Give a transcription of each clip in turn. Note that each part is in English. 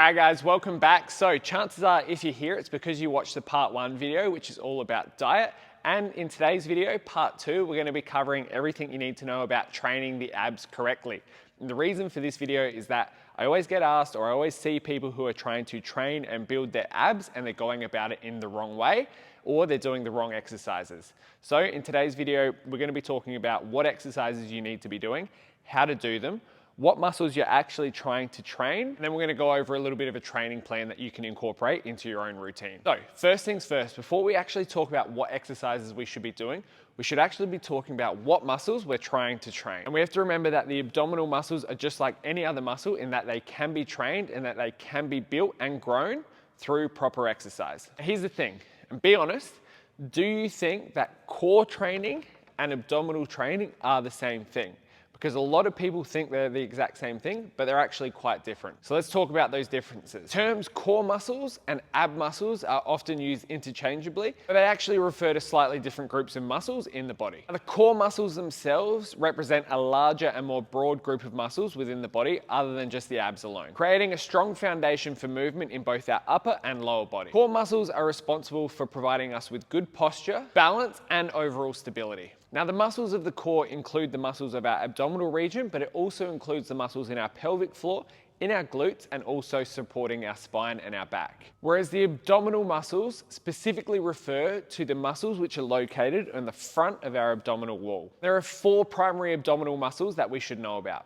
Alright guys, welcome back. So chances are if you're here, it's because you watched the part 1 video, which is all about diet. And in today's video, part 2, we're going to be covering everything you need to know about training the abs correctly. And the reason for this video is that I always get asked, or I always see people who are trying to train and build their abs and they're going about it in the wrong way, or they're doing the wrong exercises. So in today's video, we're going to be talking about what exercises you need to be doing, how to do them, what muscles you're actually trying to train, and then we're going to go over a little bit of a training plan that you can incorporate into your own routine. So first things first, before we actually talk about what exercises we should be doing, we should actually be talking about what muscles we're trying to train. And we have to remember that the abdominal muscles are just like any other muscle in that they can be trained and that they can be built and grown through proper exercise. Here's the thing, and be honest, do you think that core training and abdominal training are the same thing? Because a lot of people think they're the exact same thing, but they're actually quite different. So let's talk about those differences. Terms core muscles and ab muscles are often used interchangeably, but they actually refer to slightly different groups of muscles in the body. Now, the core muscles themselves represent a larger and more broad group of muscles within the body other than just the abs alone, creating a strong foundation for movement in both our upper and lower body. Core muscles are responsible for providing us with good posture, balance, and overall stability. Now, the muscles of the core include the muscles of our abdominal region, but it also includes the muscles in our pelvic floor, in our glutes, and also supporting our spine and our back. Whereas the abdominal muscles specifically refer to the muscles which are located on the front of our abdominal wall. There are 4 primary abdominal muscles that we should know about.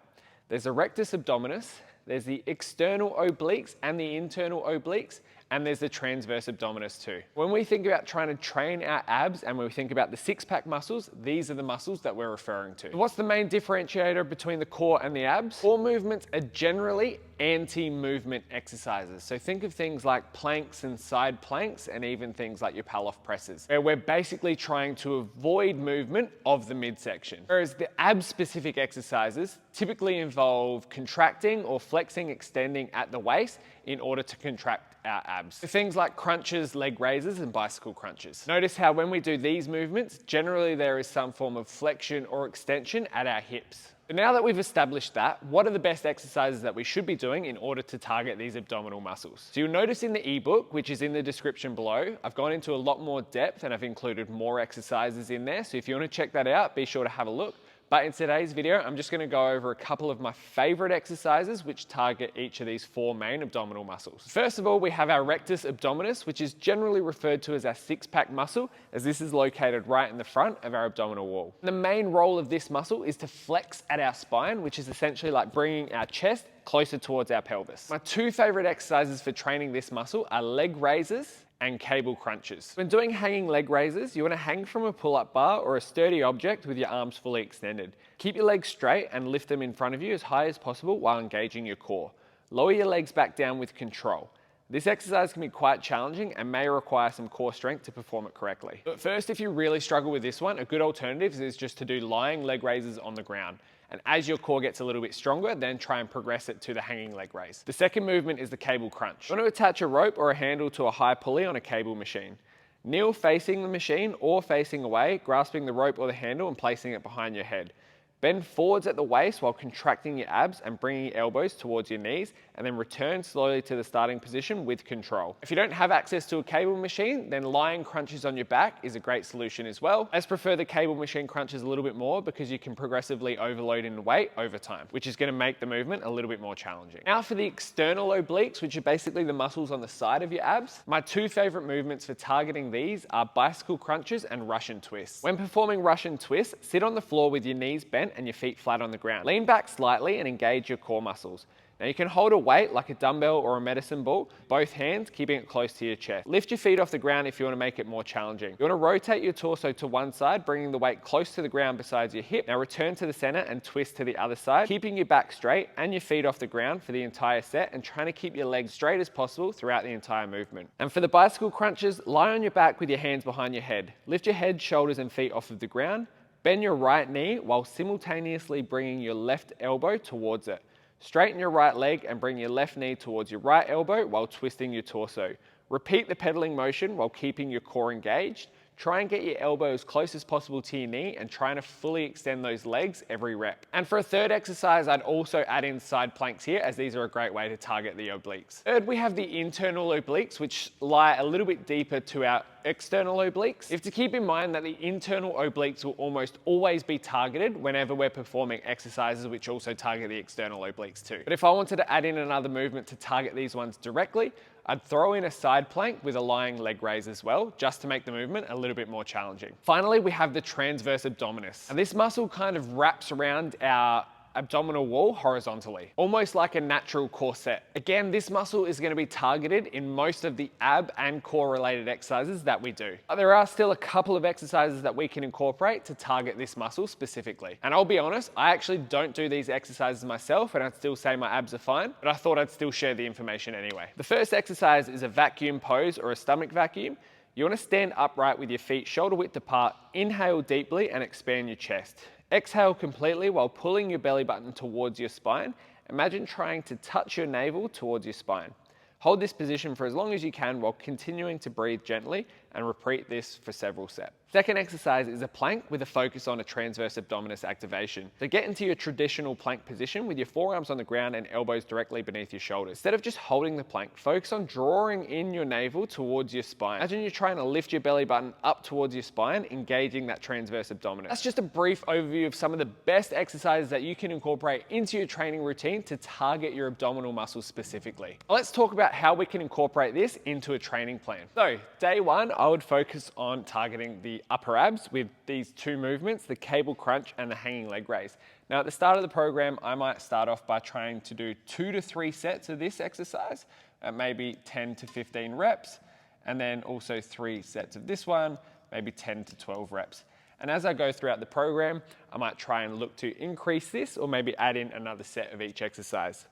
There's the rectus abdominis, there's the external obliques and the internal obliques, and there's the transverse abdominis too. When we think about trying to train our abs and when we think about the six-pack muscles, these are the muscles that we're referring to. What's the main differentiator between the core and the abs? Core movements are generally anti-movement exercises. So think of things like planks and side planks and even things like your pull-off presses, where we're basically trying to avoid movement of the midsection. Whereas the ab-specific exercises typically involve contracting or flexing, extending at the waist in order to contract our abs. So things like crunches, leg raises, and bicycle crunches. Notice how when we do these movements, generally there is some form of flexion or extension at our hips. So now that we've established that, what are the best exercises that we should be doing in order to target these abdominal muscles? So you'll notice in the ebook, which is in the description below, I've gone into a lot more depth and I've included more exercises in there. So if you want to check that out, be sure to have a look. But in today's video, I'm just going to go over a couple of my favorite exercises which target each of these 4 main abdominal muscles. First of all, we have our rectus abdominis, which is generally referred to as our six-pack muscle, as this is located right in the front of our abdominal wall. The main role of this muscle is to flex at our spine, which is essentially like bringing our chest closer towards our pelvis. My 2 favorite exercises for training this muscle are leg raises and cable crunches. When doing hanging leg raises, you want to hang from a pull-up bar or a sturdy object with your arms fully extended. Keep your legs straight and lift them in front of you as high as possible while engaging your core. Lower your legs back down with control. This exercise can be quite challenging and may require some core strength to perform it correctly. But first, if you really struggle with this one, a good alternative is just to do lying leg raises on the ground. And as your core gets a little bit stronger, then try and progress it to the hanging leg raise. The second movement is the cable crunch. You want to attach a rope or a handle to a high pulley on a cable machine. Kneel facing the machine or facing away, grasping the rope or the handle and placing it behind your head. Bend forwards at the waist while contracting your abs and bringing your elbows towards your knees, and then return slowly to the starting position with control. If you don't have access to a cable machine, then lying crunches on your back is a great solution as well. I just prefer the cable machine crunches a little bit more because you can progressively overload in weight over time, which is going to make the movement a little bit more challenging. Now for the external obliques, which are basically the muscles on the side of your abs. My 2 favorite movements for targeting these are bicycle crunches and Russian twists. When performing Russian twists, sit on the floor with your knees bent and your feet flat on the ground. Lean back slightly and engage your core muscles. Now you can hold a weight like a dumbbell or a medicine ball, both hands keeping it close to your chest. Lift your feet off the ground if you want to make it more challenging. You want to rotate your torso to one side, bringing the weight close to the ground besides your hip. Now return to the center and twist to the other side, keeping your back straight and your feet off the ground for the entire set and trying to keep your legs straight as possible throughout the entire movement. And for the bicycle crunches, lie on your back with your hands behind your head. Lift your head, shoulders and feet off of the ground. Bend your right knee while simultaneously bringing your left elbow towards it. Straighten your right leg and bring your left knee towards your right elbow while twisting your torso. Repeat the pedaling motion while keeping your core engaged. Try and get your elbow as close as possible to your knee and trying to fully extend those legs every rep. And for a third exercise, I'd also add in side planks here, as these are a great way to target the obliques. Third, we have the internal obliques, which lie a little bit deeper to our external obliques. You have to keep in mind that the internal obliques will almost always be targeted whenever we're performing exercises which also target the external obliques too. But if I wanted to add in another movement to target these ones directly, I'd throw in a side plank with a lying leg raise as well, just to make the movement a little bit more challenging. Finally, we have the transverse abdominis. And this muscle kind of wraps around our abdominal wall horizontally, almost like a natural corset. Again, this muscle is going to be targeted in most of the ab and core related exercises that we do. But there are still a couple of exercises that we can incorporate to target this muscle specifically. And I'll be honest, I actually don't do these exercises myself, and I'd still say my abs are fine, but I thought I'd still share the information anyway. The first exercise is a vacuum pose or a stomach vacuum. You want to stand upright with your feet shoulder width apart, inhale deeply and expand your chest. Exhale completely while pulling your belly button towards your spine. Imagine trying to touch your navel towards your spine. Hold this position for as long as you can while continuing to breathe gently, and repeat this for several sets. Second exercise is a plank with a focus on a transverse abdominis activation. So get into your traditional plank position with your forearms on the ground and elbows directly beneath your shoulders. Instead of just holding the plank, focus on drawing in your navel towards your spine. Imagine you're trying to lift your belly button up towards your spine, engaging that transverse abdominis. That's just a brief overview of some of the best exercises that you can incorporate into your training routine to target your abdominal muscles specifically. Let's talk about how we can incorporate this into a training plan. So day one, I would focus on targeting the upper abs with these two movements, the cable crunch and the hanging leg raise. Now at the start of the program, I might start off by trying to do 2 to 3 sets of this exercise at maybe 10 to 15 reps, and then also 3 sets of this one, maybe 10 to 12 reps. And as I go throughout the program, I might try and look to increase this or maybe add in another set of each exercise.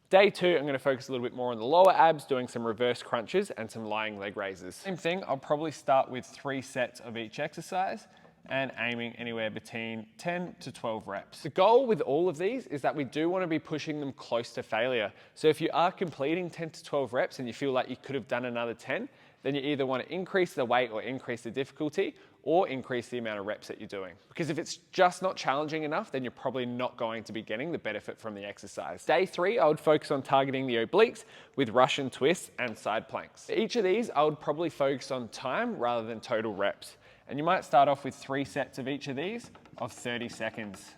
Day 2, I'm going to focus a little bit more on the lower abs, doing some reverse crunches and some lying leg raises. Same thing, I'll probably start with 3 sets of each exercise and aiming anywhere between 10 to 12 reps. The goal with all of these is that we do want to be pushing them close to failure. So if you are completing 10 to 12 reps and you feel like you could have done another 10, then you either want to increase the weight or increase the difficulty, or increase the amount of reps that you're doing. Because if it's just not challenging enough, then you're probably not going to be getting the benefit from the exercise. Day 3, I would focus on targeting the obliques with Russian twists and side planks. For each of these, I would probably focus on time rather than total reps. And you might start off with 3 sets of each of these of 30 seconds.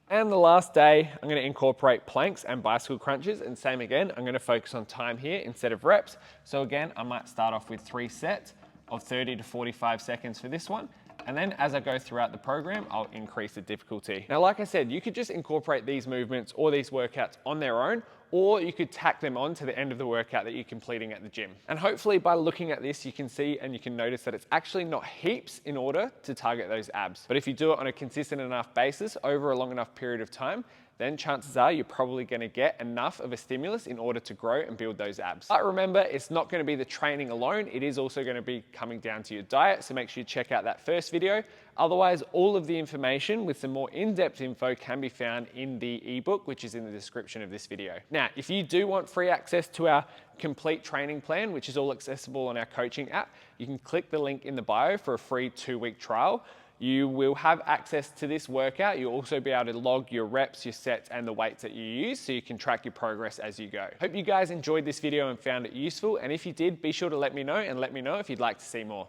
And the last day, I'm going to incorporate planks and bicycle crunches, and same again, I'm going to focus on time here instead of reps. So again, I might start off with 3 sets of 30 to 45 seconds for this one. And then as I go throughout the program, I'll increase the difficulty. Now, like I said, you could just incorporate these movements or these workouts on their own, or you could tack them on to the end of the workout that you're completing at the gym. And hopefully by looking at this, you can see and you can notice that it's actually not heaps in order to target those abs. But if you do it on a consistent enough basis over a long enough period of time, then chances are you're probably going to get enough of a stimulus in order to grow and build those abs. But remember, it's not going to be the training alone. It is also going to be coming down to your diet. So make sure you check out that first video. Otherwise, all of the information with some more in-depth info can be found in the ebook, which is in the description of this video. Now, if you do want free access to our complete training plan, which is all accessible on our coaching app, you can click the link in the bio for a free 2-week trial. You will have access to this workout. You'll also be able to log your reps, your sets, and the weights that you use so you can track your progress as you go. Hope you guys enjoyed this video and found it useful. And if you did, be sure to let me know, and let me know if you'd like to see more.